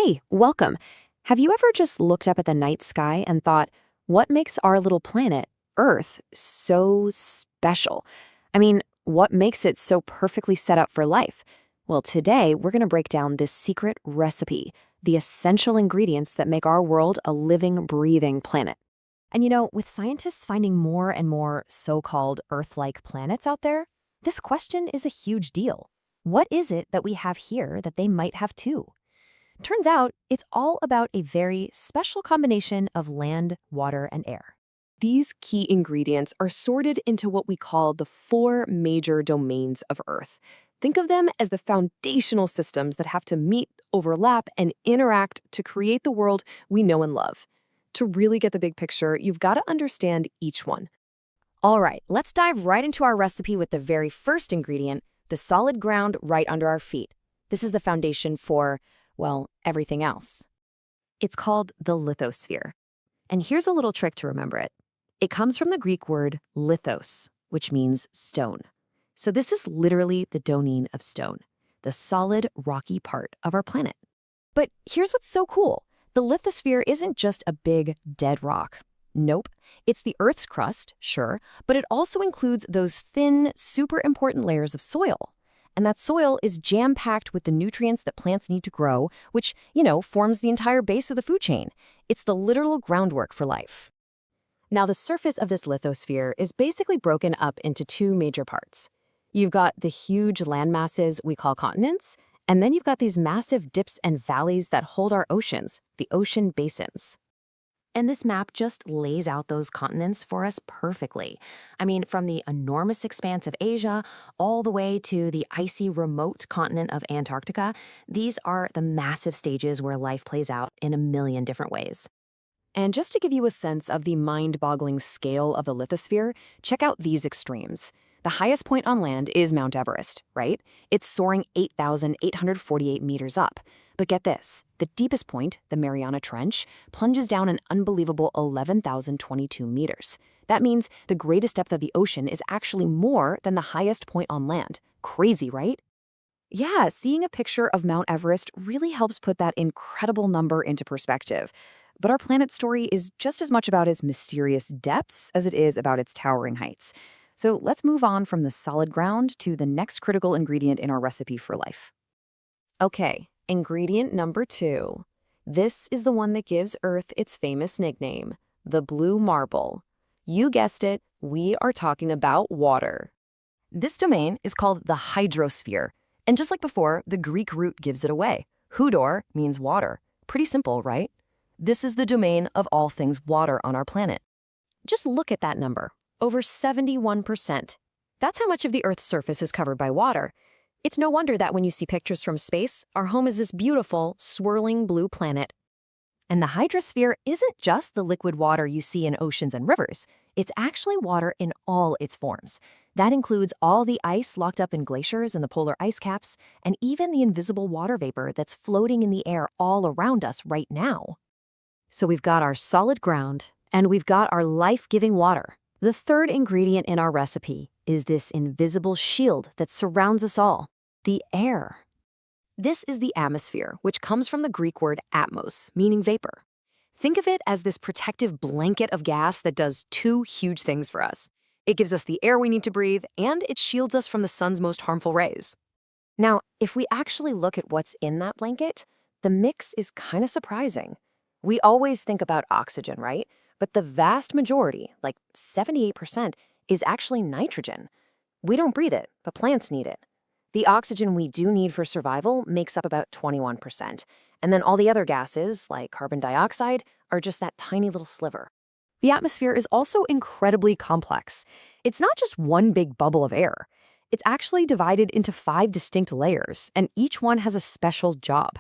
Hey, welcome. Have you ever just looked up at the night sky and thought, what makes our little planet, Earth, so special? I mean, what makes it so perfectly set up for life? Well, today we're going to break down this secret recipe, the essential ingredients that make our world a living, breathing planet. And with scientists finding more and more so-called Earth-like planets out there, this question is a huge deal. What is it that we have here that they might have too? Turns out, it's all about a very special combination of land, water, and air. These key ingredients are sorted into what we call the four major domains of Earth. Think of them as the foundational systems that have to meet, overlap, and interact to create the world we know and love. To really get the big picture, you've got to understand each one. All right, let's dive right into our recipe with the very first ingredient, the solid ground right under our feet. This is the foundation for, well, everything else. It's called the lithosphere. And here's a little trick to remember it. It comes from the Greek word lithos, which means stone. So this is literally the domain of stone, the solid, rocky part of our planet. But here's what's so cool. The lithosphere isn't just a big, dead rock. Nope. It's the Earth's crust, sure, but it also includes those thin, super important layers of soil. And that soil is jam-packed with the nutrients that plants need to grow, which, forms the entire base of the food chain. It's the literal groundwork for life. Now, the surface of this lithosphere is basically broken up into two major parts. You've got the huge land masses we call continents, and then you've got these massive dips and valleys that hold our oceans, the ocean basins. And this map just lays out those continents for us perfectly. I mean, from the enormous expanse of Asia all the way to the icy remote continent of Antarctica, these are the massive stages where life plays out in a million different ways. And just to give you a sense of the mind-boggling scale of the lithosphere, check out these extremes. The highest point on land is Mount Everest, right? It's soaring 8,848 meters up. But get this, the deepest point, the Mariana Trench, plunges down an unbelievable 11,022 meters. That means the greatest depth of the ocean is actually more than the highest point on land. Crazy, right? Yeah, seeing a picture of Mount Everest really helps put that incredible number into perspective. But our planet's story is just as much about its mysterious depths as it is about its towering heights. So let's move on from the solid ground to the next critical ingredient in our recipe for life. Okay, ingredient number 2. This is the one that gives Earth its famous nickname, the blue marble. You guessed it, we are talking about water. This domain is called the hydrosphere. And just like before, the Greek root gives it away. Hudor means water. Pretty simple, right? This is the domain of all things water on our planet. Just look at that number. Over 71%. That's how much of the Earth's surface is covered by water. It's no wonder that when you see pictures from space, our home is this beautiful, swirling blue planet. And the hydrosphere isn't just the liquid water you see in oceans and rivers. It's actually water in all its forms. That includes all the ice locked up in glaciers and the polar ice caps, and even the invisible water vapor that's floating in the air all around us right now. So we've got our solid ground, and we've got our life-giving water. The third ingredient in our recipe is this invisible shield that surrounds us all, the air. This is the atmosphere, which comes from the Greek word atmos, meaning vapor. Think of it as this protective blanket of gas that does two huge things for us. It gives us the air we need to breathe, and it shields us from the sun's most harmful rays. Now, if we actually look at what's in that blanket, the mix is kind of surprising. We always think about oxygen, right? But the vast majority, like 78%, is actually nitrogen. We don't breathe it, but plants need it. The oxygen we do need for survival makes up about 21%. And then all the other gases, like carbon dioxide, are just that tiny little sliver. The atmosphere is also incredibly complex. It's not just one big bubble of air. It's actually divided into 5 distinct layers, and each one has a special job.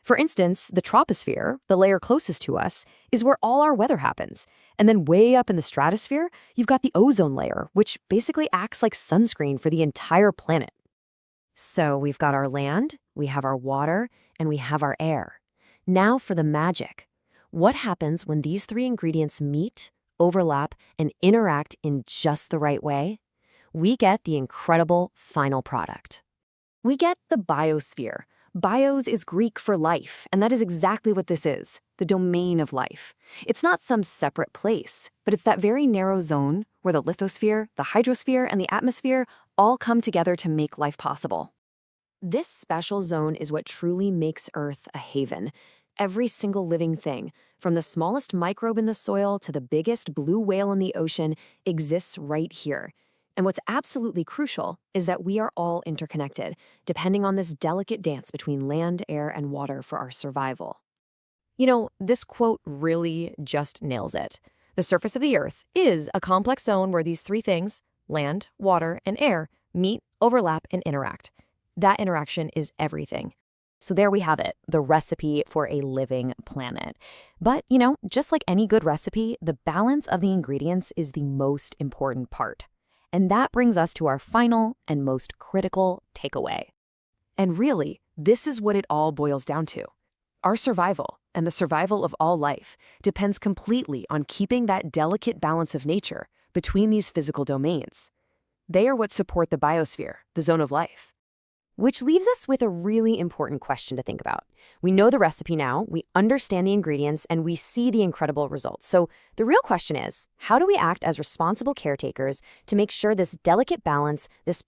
For instance, the troposphere, the layer closest to us, is where all our weather happens. And then way up in the stratosphere, you've got the ozone layer, which basically acts like sunscreen for the entire planet. So we've got our land, we have our water, and we have our air. Now for the magic. What happens when these 3 ingredients meet, overlap, and interact in just the right way? We get the incredible final product. We get the biosphere. Bios is Greek for life, and that is exactly what this is, the domain of life. It's not some separate place, but it's that very narrow zone where the lithosphere, the hydrosphere, and the atmosphere all come together to make life possible. This special zone is what truly makes Earth a haven. Every single living thing, from the smallest microbe in the soil to the biggest blue whale in the ocean, exists right here. And what's absolutely crucial is that we are all interconnected, depending on this delicate dance between land, air, and water for our survival. You know, this quote really just nails it. The surface of the Earth is a complex zone where these three things, land, water, and air, meet, overlap, and interact. That interaction is everything. So there we have it, the recipe for a living planet. But, you know, just like any good recipe, the balance of the ingredients is the most important part. And that brings us to our final and most critical takeaway. And really, this is what it all boils down to. Our survival, and the survival of all life, depends completely on keeping that delicate balance of nature between these physical domains. They are what support the biosphere, the zone of life. Which leaves us with a really important question to think about. We know the recipe now, we understand the ingredients, and we see the incredible results. So the real question is, how do we act as responsible caretakers to make sure this delicate balance, this